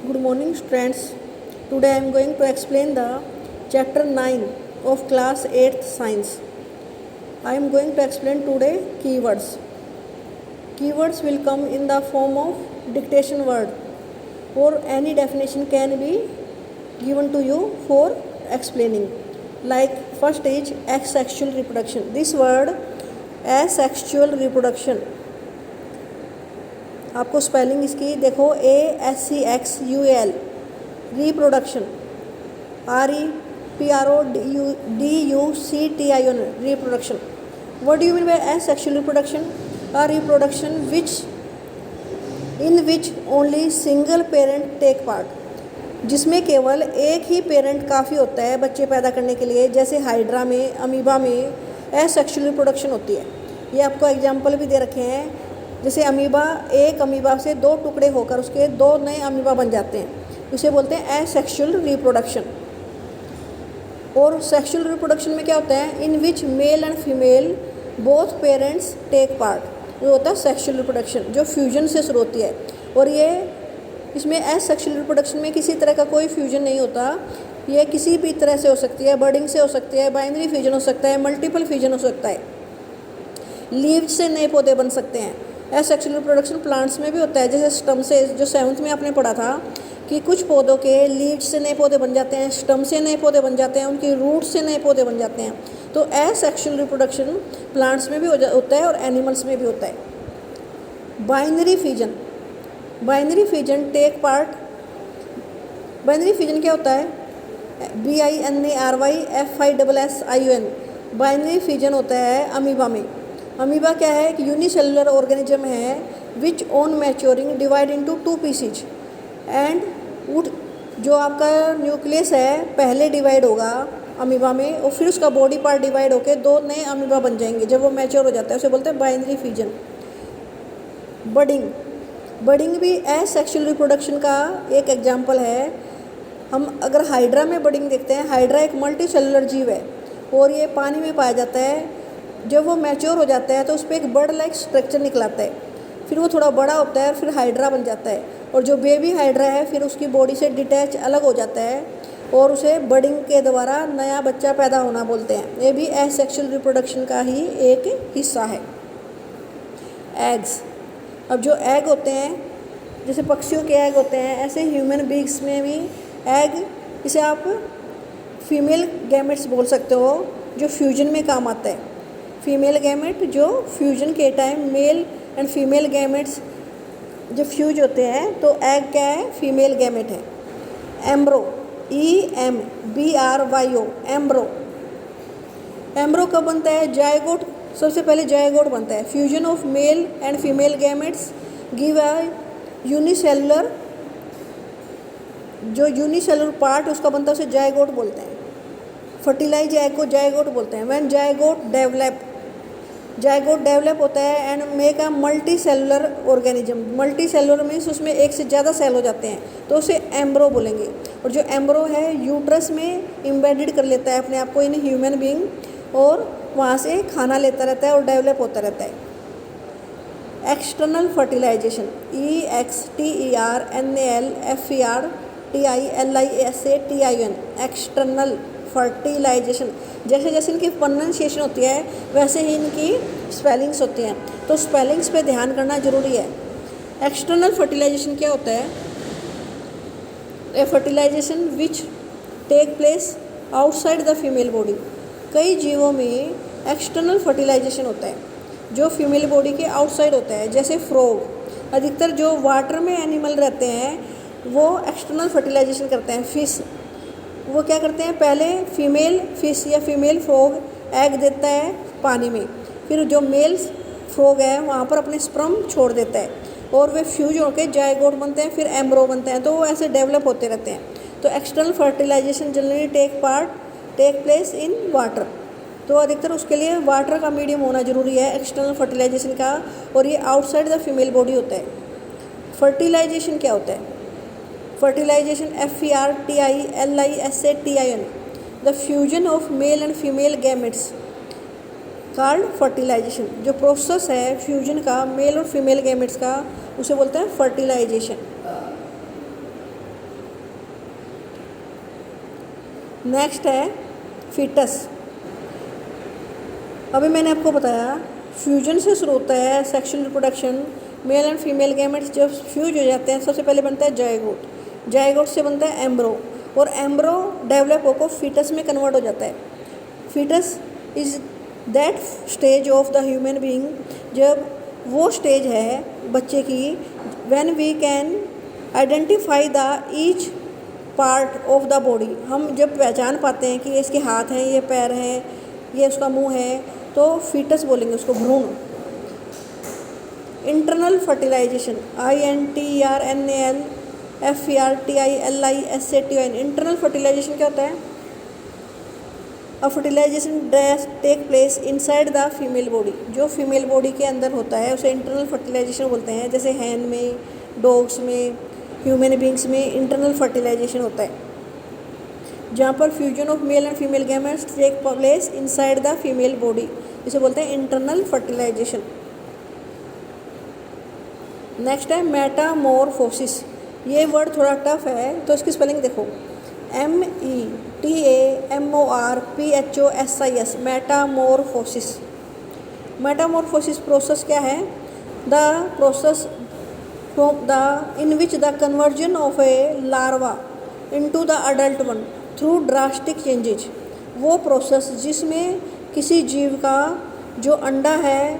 Good morning, students. Today I am going to explain the chapter 9 of class 8th science. I am going to explain today keywords. Keywords will come in the form of dictation word or any definition can be given to you for explaining. Like first is asexual reproduction. This word asexual reproduction, आपको spelling इसकी देखो ASEXUAL reproduction REPRODUCTION reproduction. What do you mean by asexual reproduction? A reproduction in which only single parent take part, जिसमें केवल एक ही parent काफ़ी होता है बच्चे पैदा करने के लिए. जैसे हाइड्रा में, अमीबा में एसेक्सुअल रिप्रोडक्शन होती है. ये आपको एग्जाम्पल भी दे रखे हैं. जैसे अमीबा, एक अमीबा से दो टुकड़े होकर उसके दो नए अमीबा बन जाते हैं, उसे बोलते हैं एसेक्सुअल रिप्रोडक्शन. और सेक्सुअल रिप्रोडक्शन में क्या होता है? In which male and female both parents take part, वो होता है सेक्सुअल रिप्रोडक्शन जो फ्यूजन से शुरू होती है. और ये इसमें एसेक्सुअल रिप्रोडक्शन में किसी तरह का कोई फ्यूजन नहीं होता. ये किसी भी तरह से हो सकती है, बर्डिंग से हो सकती है, बाइनरी फ्यूजन हो सकता है, मल्टीपल फ्यूजन हो सकता है, लीव्स से नए पौधे बन सकते हैं. एसेक्सुअल रिप्रोडक्शन प्लांट्स में भी होता है. जैसे स्टम से, जो 7th में आपने पढ़ा था कि कुछ पौधों के लीव्स से नए पौधे बन जाते हैं, स्टम से नए पौधे बन जाते हैं, उनकी रूट से नए पौधे बन जाते हैं. तो एसेक्सुअल रिप्रोडक्शन प्लांट्स में भी होता है और एनिमल्स में भी होता है. Binary fusion, binary fusion take part. Binary fusion क्या होता है? BINARYFISSION. बाइनरी फ्यूजन होता है अमीबा में. अमीबा क्या है? एक यूनिसेलुलर ऑर्गेनिज्म है which on maturing divide into 2 pieces and would. जो आपका न्यूक्लियस है पहले डिवाइड होगा अमीबा में और फिर उसका बॉडी पार्ट डिवाइड होकर दो नए अमीबा बन जाएंगे. जब वो मैच्योर हो जाता है उसे बोलते हैं बाइनरी फ्यूजन. बडिंग, बडिंग भी एसेक्सुअल रिप्रोडक्शन का एक एग्जाम्पल है. हम अगर हाइड्रा में बडिंग देखते हैं, हाइड्रा एक मल्टी सेलुलर जीव है और ये पानी में पाया जाता है. जब वो मैच्योर हो जाता है तो उस पर एक बर्ड लाइक स्ट्रक्चर निकलाता है, फिर वो थोड़ा बड़ा होता है, फिर हाइड्रा बन जाता है. और जो बेबी हाइड्रा है फिर उसकी बॉडी से डिटैच अलग हो जाता है और उसे बडिंग के द्वारा नया बच्चा पैदा होना बोलते हैं. ये भी एसेक्सुअल रिप्रोडक्शन का ही एक हिस्सा है. एग्स, अब जो एग होते हैं जैसे पक्षियों के एग होते हैं, ऐसे ह्यूमन बींग्स में भी एग, इसे आप फीमेल गैमेट्स बोल सकते हो जो फ्यूजन में काम आता है. फीमेल गैमेट जो फ्यूजन के time mail and female gametes जब फ्यूज होते हैं तो एग क्या है? फीमेल गैमेट है. एम्ब्रो, EMBRYO, एम्ब्रो. एम्ब्रो कब बनता है? जायगोट. सबसे पहले जायगोट बनता है. Fusion of male and female gametes give a unicellular, जो यूनिसेलुलर पार्ट उसका बनता है उसे जायगोट बोलते हैं. फर्टिलाइज एग को जायगोट बोलते हैं. व्हेन जायगोट डेवलप होता है and make a multi cellular organism. Multi cellular means उसमें एक से ज़्यादा सेल हो जाते हैं तो उसे एम्ब्रो बोलेंगे. और जो एम्ब्रो है यूट्रस में इम्बेडेड कर लेता है अपने आप को इन ह्यूमन बीइंग और वहाँ से खाना लेता रहता है और डेवलप होता रहता है. External fertilisation, EXTERNALFERTILISATION. External fertilisation. जैसे जैसे इनकी प्रोनाउंसिएशन होती है वैसे ही इनकी स्पेलिंग्स होती हैं, तो स्पेलिंग्स पे ध्यान करना ज़रूरी है. एक्सटर्नल फर्टिलाइजेशन क्या होता है? A fertilization which take place outside the female body. कई जीवों में एक्सटर्नल फर्टिलाइजेशन होता है जो फीमेल बॉडी के आउटसाइड होता है. जैसे फ्रॉग, अधिकतर जो वाटर में एनिमल रहते हैं वो एक्सटर्नल फर्टिलाइजेशन करते हैं. फिश, वो क्या करते हैं? पहले फीमेल फिश या फीमेल फ्रॉग एग देता है पानी में, फिर जो मेल फ्रॉग है वहाँ पर अपने स्पर्म छोड़ देता है और वे फ्यूज होकर जायगोट बनते हैं, फिर एम्ब्रो बनते हैं. तो वो ऐसे डेवलप होते रहते हैं. तो external fertilisation generally take place in water. तो अधिकतर उसके लिए वाटर का मीडियम होना ज़रूरी है एक्सटर्नल फर्टिलाइजेशन का, और ये आउटसाइड द फीमेल बॉडी होता है. फर्टिलाइजेशन क्या होता है? Fertilisation FERTILISATION. The fusion of male and female gametes called fertilisation. जो प्रोसेस है फ्यूजन का मेल और फीमेल गैमेट्स का उसे बोलते हैं फर्टिलाइजेशन. नेक्स्ट है फीटस। अभी मैंने आपको बताया फ्यूजन से शुरू होता है sexual reproduction. Mail and female gametes जब फ्यूज हो जाते हैं सबसे पहले बनता है जायगोट। जायगोट से बनता है एम्ब्रो, और एम्ब्रो डेवलप होकर फीटस में कन्वर्ट हो जाता है। Foetus is that stage of the human being, जब वो स्टेज है बच्चे की when we can identify the each part of the body. हम जब पहचान पाते हैं कि ये इसके हाथ हैं, ये पैर हैं, ये उसका मुंह है, तो फीटस बोलेंगे उसको, भ्रूण। Internal fertilization, INTERNAL FERTILISATION। Internal fertilization क्या होता है? A fertilization take place inside the female body. जो फीमेल बॉडी के अंदर होता है उसे इंटरनल फर्टिलाइजेशन बोलते हैं। जैसे हैन में, डॉग्स में, ह्यूमन बींग्स में इंटरनल फर्टिलाइजेशन होता है, जहाँ पर fusion of male and female gametes take place inside the female body, इसे बोलते हैं इंटरनल फर्टिलाइजेशन। नेक्स्ट है मेटामॉर्फोसिस। ये वर्ड थोड़ा टफ है तो इसकी स्पेलिंग देखो, METAMORPHOSIS, मेटामॉर्फोसिस। मेटामॉर्फोसिस प्रोसेस क्या है? The process in which the conversion of a larva into the adult one through drastic changes। वो प्रोसेस जिसमें किसी जीव का जो अंडा है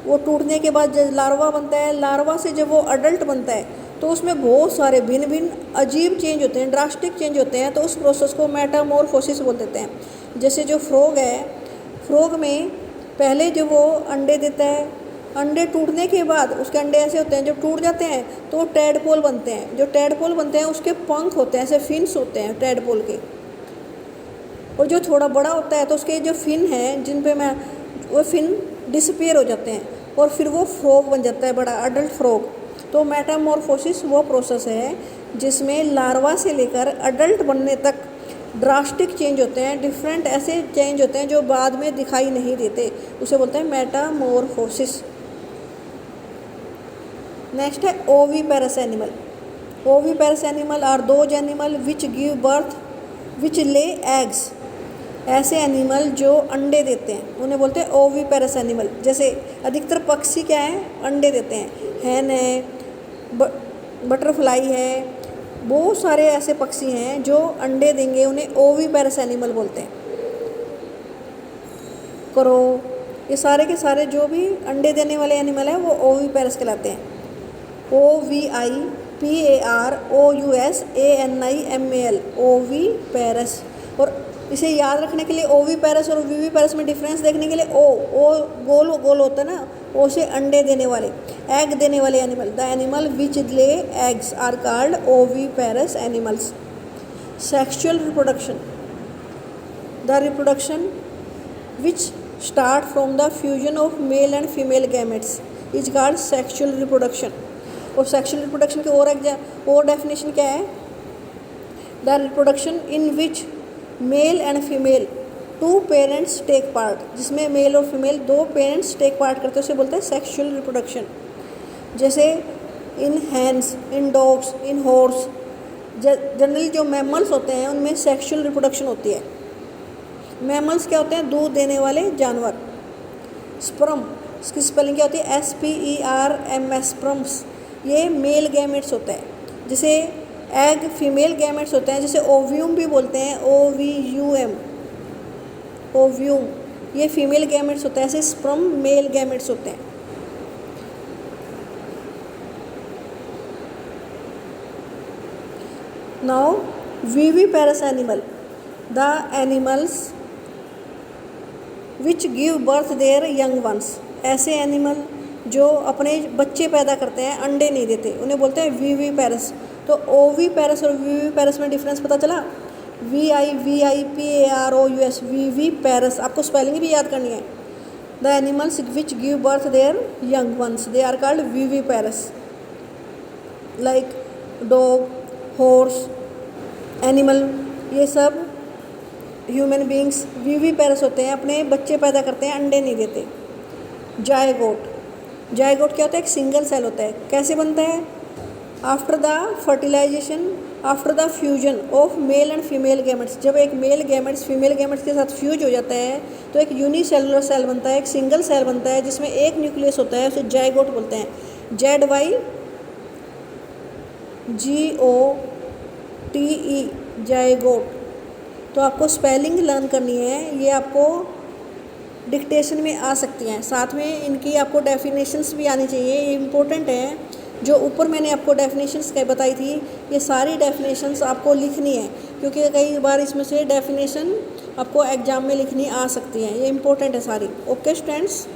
वो टूटने के बाद जब लार्वा बनता है, लार्वा से जब वो अडल्ट बनता है तो उसमें बहुत सारे भिन्न भिन्न अजीब चेंज होते हैं, ड्रास्टिक चेंज होते हैं, तो उस प्रोसेस को मेटामॉर्फोसिस बोल देते हैं। जैसे जो फ्रॉग है, फ्रॉग में पहले जब वो अंडे देता है, अंडे टूटने के बाद उसके अंडे ऐसे होते हैं, जब टूट जाते हैं तो वो टैडपोल बनते हैं। जो टैडपोल बनते हैं उसके पंख होते हैं, ऐसे फिन्स होते हैं टैडपोल के, और जो थोड़ा बड़ा होता है तो उसके जो फिन हैं जिन पे मैं वो फिन डिसअपीयर हो जाते हैं और फिर वो फ्रॉग बन जाता है, बड़ा अडल्ट फ्रॉग। तो मेटामॉर्फोसिस वो प्रोसेस है जिसमें लार्वा से लेकर अडल्ट बनने तक ड्रास्टिक चेंज होते हैं, डिफरेंट ऐसे चेंज होते हैं जो बाद में दिखाई नहीं देते, उसे बोलते हैं मेटामॉर्फोसिस। नेक्स्ट है oviparous animal. Oviparous animal are those animal which give birth which lay eggs. ऐसे एनिमल जो अंडे देते हैं उन्हें बोलते हैं ओविपेरस एनिमल। जैसे अधिकतर पक्षी क्या हैं? अंडे देते हैं। हैन है, बटरफ्लाई है, बहुत सारे ऐसे पक्षी हैं जो अंडे देंगे, उन्हें ओविपेरस एनिमल बोलते हैं। क्रो, ये सारे के सारे जो भी अंडे देने वाले एनिमल हैं वो ओविपेरस कहलाते हैं। OVIPAROUSANIMAL, oviparous. और इसे याद रखने के लिए ओविपेरस और विविपेरस में डिफरेंस देखने के लिए ओ गोल गोल होता है ना, ओ से अंडे देने वाले, एग देने वाले animal. The animal which lay eggs are called oviparous animals. Sexual reproduction, the reproduction which start from the fusion of male and female gametes is called sexual reproduction. और सेक्सुअल रिप्रोडक्शन के और definition क्या है? The reproduction in which male and female two parents take part, जिसमें male और female दो parents take part करते हैं उसे बोलते हैं सेक्सुअल रिप्रोडक्शन। जैसे in hens, in dogs, in horse, generally जो मैमल्स होते हैं उनमें सेक्सुअल रिप्रोडक्शन होती है। मैमल्स क्या होते हैं? दूध देने वाले जानवर। स्पर्म, इसकी स्पेलिंग क्या होती है? SPERMS, स्पर्म्स, ये मेल गैमेट्स होता है। जिसे एग फीमेल गैमेट्स होते हैं, जिसे ओव्यूम भी बोलते हैं, OVUM, ओव्यूम, ये फीमेल गैमेट्स होता है। ऐसे स्पर्म मेल गैमेट्स होते हैं। Now viviparous animal, the animals which give birth their young once. ऐसे एनिमल जो अपने बच्चे पैदा करते हैं, अंडे नहीं देते, उन्हें बोलते हैं विविपेरस। तो ओविपेरस और विविपेरस में डिफरेंस पता चला? VIVIPAROUS, viviparous. आपको स्पेलिंग भी याद करनी है। The animals which give birth their young ones they are called viviparous, like dog, horse, animal, ये सब ह्यूमन बींग्स विविपेरस होते हैं, अपने बच्चे पैदा करते हैं, अंडे नहीं देते। जायगोट, जायगोट क्या होता है? एक सिंगल सेल होता है। कैसे बनता है? After the fertilization, after the fusion of male and female gametes, जब एक मेल गैमेट्स फीमेल गैमेट्स के साथ फ्यूज हो जाता है तो एक यूनिसेलुलर सेल बनता है, एक सिंगल सेल बनता है जिसमें एक न्यूक्लियस होता है, उसे जाइगोट बोलते हैं, ZYGOTE, जाइगोट। तो आपको स्पेलिंग लर्न करनी है, ये आपको डिक्टेशन में आ सकती हैं, साथ में इनकी आपको डेफिनेशंस भी आनी चाहिए, ये इम्पोर्टेंट है। जो ऊपर मैंने आपको डेफिनेशंस बताई थी, ये सारी डेफिनेशंस आपको लिखनी है, क्योंकि कई बार इसमें से डेफिनेशन आपको एग्जाम में लिखनी आ सकती हैं, ये इम्पोर्टेंट है सारी। Okay students.